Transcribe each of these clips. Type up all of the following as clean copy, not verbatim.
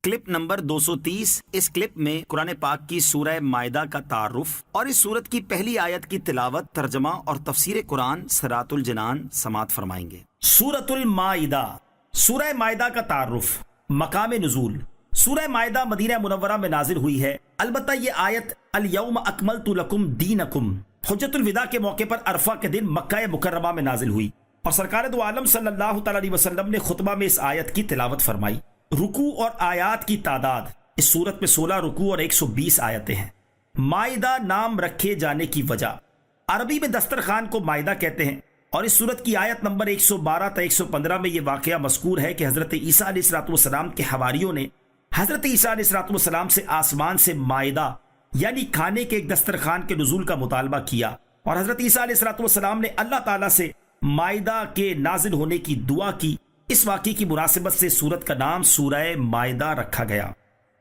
Clip number 230। इस clip में कुरान पाक की सूरह मायदा का तारुफ और इस सूरत की पहली आयत की तिलावत, तर्जमा और तफसीर कुरान सिरातुल जनान समात फरमाएंगे। सूरतुल माइदा, सूरह मायदा का तारुफ। मकाम नुज़ूल, सूरह मायदा मदीना मुनव्वरा में नाजिल हुई है। अलबत्ता ये आयत अल यौम अकमलतु लकुम दीनकुम हुज्जतुल विदा के मौके पर अरफा के दिन मक्का मुकर्रमा में नाजिल हुई और सरकार दो आलम सल्लल्लाहु अलैहि वसल्लम ने खुतबा में इस आयत की तिलावत फरमाई। रुकू और आयात की तादाद, इस सूरत में 16 रुकू और 120 आयतें हैं। माइदा नाम रखे जाने की वजह, अरबी में दस्तरखान को माइदा कहते हैं और इस सूरत की आयत नंबर 112 ta 115 में यह वाकया मज़कूर है कि हज़रत ईसा अलैहिस्सलाम के हवारियों ने हज़रत ईसा अलैहिस्सलाम से आसमान से माइदा यानी खाने के एक दस्तरखान के नुज़ूल का मुतालबा किया और हज़रत ईसा अलैहिस्सलाम ने अल्लाह ताला से माइदा के नाजिल होने की दुआ की। इस वाक़े की मुनासिबत से सूरत का नाम सूरह माइदा रखा गया।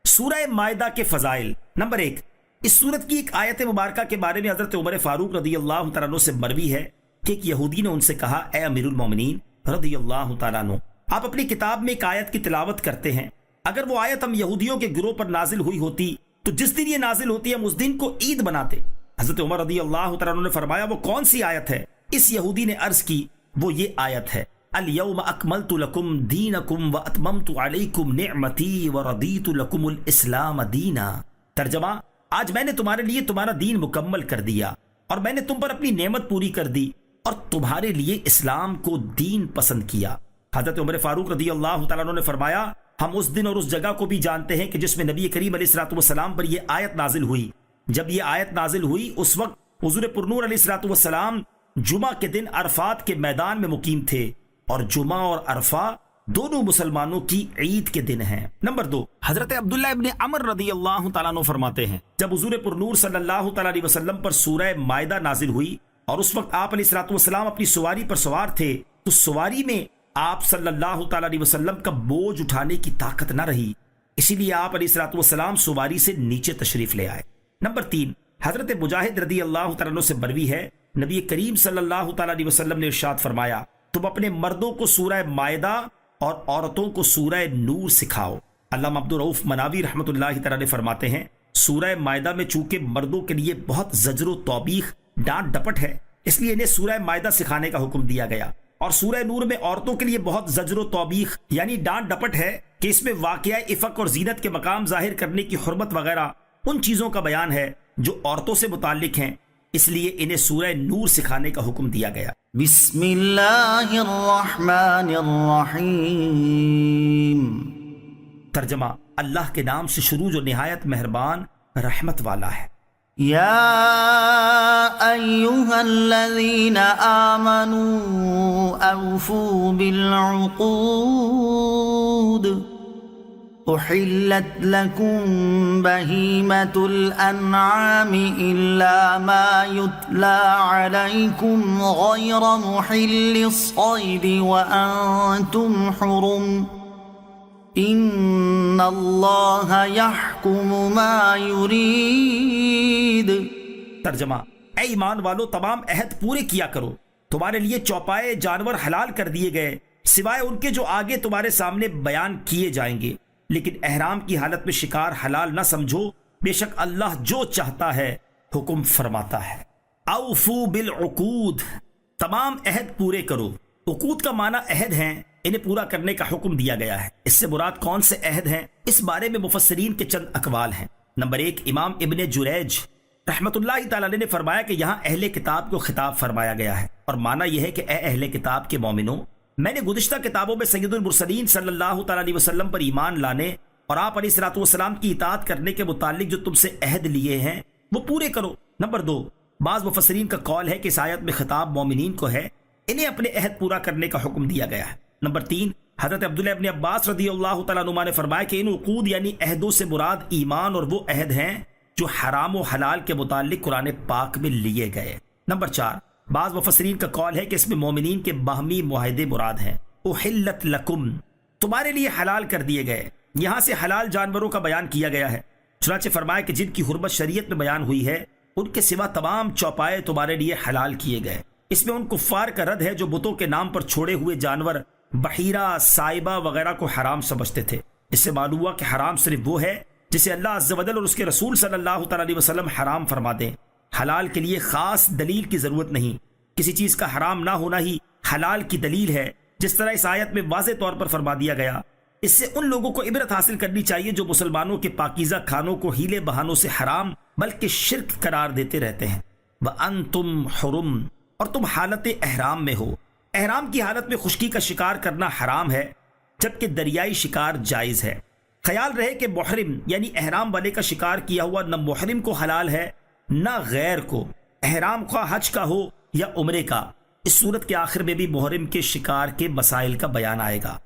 सूरह माइदा के फ़ज़ाइल। नंबर 1, इस सूरत की एक आयत मुबारका के बारे में हज़रत उमर फारूक रज़ियल्लाहु तआला अन्हु से मरवी है कि एक यहूदी ने उनसे कहा, ए अमीरुल मोमिनीन रज़ियल्लाहु तआला अन्हु, आप अपनी किताब में एक आयत की तिलावत करते हैं। अगर वो आयत हम यहूदियों के गिरोह पर नाजिल हुई होती तो जिस दिन ये नाजिल होती हम उस दिन को ईद बनाते। हज़रत उमर रज़ियल्लाहु तआला अन्हु ने फरमाया, वो कौन सी आयत है? इस यहूदी ने अर्ज की, वो ये आयत है, अल यौम अकमलतु लकुम दीनकुम व अतममतु अलैकुम निअमती व रदीतु लकुमुल इस्लाम दीना। तर्जमा, आज मैंने तुम्हारे लिए तुम्हारा दीन मुकम्मल कर दिया और मैंने तुम पर अपनी नेमत पूरी कर दी और तुम्हारे लिए इस्लाम को दीन पसंद किया। हज़रत उमर फारूक रज़ियल्लाहु तआला अन्हु ने फरमाया, हम उस दिन और उस जगह को भी जानते हैं कि जिसमें नबी करीम अलैहिस्सलाम पर यह आयत नाजिल हुई। जब यह आयत नाजिल हुई उस वक्त हुज़ूर पुरनूर अलैहिस्सलाम जुमा के दिन अरफात के मैदान में मुकीम थे और जुमा और अरफा दोनों मुसलमानों की ईद के दिन हैं। नंबर 2, हजरत अब्दुल्लाह इब्न अमर रज़ियल्लाहु तआला अन्हु फरमाते हैं, जब हुज़ूर पुरनूर सल्लल्लाहु अलैहि वसल्लम पर सूरह माइदा नाजिल हुई और उस वक्त आप अलैहिस्सलाम अपनी सवारी पर सवार थे तो सवारी में आप सल्लल्लाहु अलैहि वसल्लम का बोझ उठाने की ताकत न रही, इसीलिए आप अलैहिस्सलाम सवारी से नीचे तशरीफ ले आए। नंबर 3, हजरत मुजाहिद रज़ियल्लाहु तआला अन्हु से मरवी है, नबी करीम सल्लल्लाहु अलैहि वसल्लम ने इरशाद फरमाया, तुम अपने मर्दों को सूरह माइदा और औरतों को सूरह नूर सिखाओ। अल्लामा अब्दुल रऊफ मनावी रहमतुल्लाहि तआला अलैह फरमाते हैं, सूरह माइदा में चूंकि मर्दों के लिए बहुत ज़ज्र तौबीख डांट डपट है, इसलिए इन्हें सूरह माइदा सिखाने का हुक्म दिया गया और सूरह नूर में औरतों के लिए बहुत ज़ज्र तौबीख यानी डांट डपट है कि इसमें वाक़या इफ़क और जीनत के मकाम जाहिर करने की हुर्मत वगैरह उन चीज़ों का बयान है जो औरतों से मुताल्लिक हैं, इसलिए इन्हें सूरह नूर सिखाने का हुक्म दिया गया। बिस्मिल्लाहिर्रहमानिर्रहीम। तर्जमा, अल्लाह के नाम से शुरू जो निहायत मेहरबान रहमत वाला है। या अय्युहल्लज़ीना आमनू औफू बिलउक़ूद उहिल्लत लकुम बहीमतुल अन्आमि इल्ला मा युतला अलैकुम गैर मुहिल्लिस सैदि व अंतुम हुरुम इन्नल्लाह यहकुमु मा युरीद। तर्जमा, ऐ ईमान वालो, तमाम अहद पूरे किया करो। तुम्हारे लिए चौपाए जानवर हलाल कर दिए गए सिवाय उनके जो आगे तुम्हारे सामने बयान किए जाएंगे, लेकिन एहराम की हालत में शिकार हलाल न समझो, बेशक अल्लाह जो चाहता है हुक्म फरमाता है। औफू बिल उकूद, तमाम अहद पूरे करो। उकूद का माना अहद हैं, इन्हें पूरा करने का हुक्म दिया गया है। इससे मुराद कौन से अहद हैं, इस बारे में मुफस्सिरीन के चंद अकवाल हैं। नंबर 1, इमाम इब्ने जुरैज रहमतुल्लाहि तआला अलैह ने फरमाया कि यहाँ अहले किताब को खिताब फरमाया गया है और माना यह है कि ए अहले किताब के मोमिनों, मैंने गुज़िश्ता किताबों में सैयदुल मुरसलीन सल्लल्लाहु अलैहि वसल्लम पर ईमान लाने और आप अलैहिस्सलाम की इताअत करने के मुतालिक जो तुमसे अहद लिए हैं वो पूरे करो। नंबर 2, बाज़ मुफस्सिरीन का कौल है कि इस आयत में खिताब मोमिनीन को है, इन्हें अपने अहद पूरा करने का हुक्म दिया गया है। नंबर 3, हज़रत अब्दुल्लाह इब्न अब्बास रज़ियल्लाहु तआला अन्हुमा ने फरमाया कि इन उकूद यानी अहदों से मुराद ईमान और वो अहद हैं जो हराम और हलाल के मुतालिक कुरान पाक में लिए गए। नंबर 4, बाज़ मुफस्सिरीन का कौल है कि इसमें मोमिनीन के बाहमी मुआहदे मुराद हैं। उहिल्लत लकुम, तुम्हारे लिए हलाल कर दिए गए, यहाँ से हलाल जानवरों का बयान किया गया है। चुनांचे फरमाया कि जिनकी हुर्मत शरीयत में बयान हुई है उनके सिवा तमाम चौपाए तुम्हारे लिए हलाल किए गए। इसमें उन कुफ्फार का रद्द है जो बुतों के नाम पर छोड़े हुए जानवर बहीरा, साइबा वगैरह को हराम समझते थे اس سے معلوم ہوا کہ حرام صرف وہ ہے جسے اللہ عز و جل اور اس کے رسول صلی اللہ تعالی علیہ وسلم حرام فرما دیں۔ حلال کے لیے خاص دلیل کی ضرورت نہیں، کسی چیز کا حرام نہ ہونا ہی حلال کی دلیل ہے، جس طرح اس آیت میں واضح طور پر فرما دیا گیا۔ اس سے ان لوگوں کو عبرت حاصل کرنی چاہیے جو مسلمانوں کے پاکیزہ کھانوں کو ہیلے بہانوں سے حرام بلکہ شرک قرار دیتے رہتے ہیں۔ وَأَنْتُمْ حُرُمْ، اور تم حالت احرام میں ہو۔ احرام کی حالت میں خشکی کا شکار کرنا حرام ہے، جبکہ دریائی شکار جائز ہے۔ خیال رہے کہ محرم یعنی احرام والے کا شکار کیا ہوا نہ محرم کو حلال ہے نہ غیر کو، احرام خواہ حج کا ہو یا عمرے کا۔ اس صورت کے آخر میں بھی محرم کے شکار کے مسائل کا بیان آئے گا۔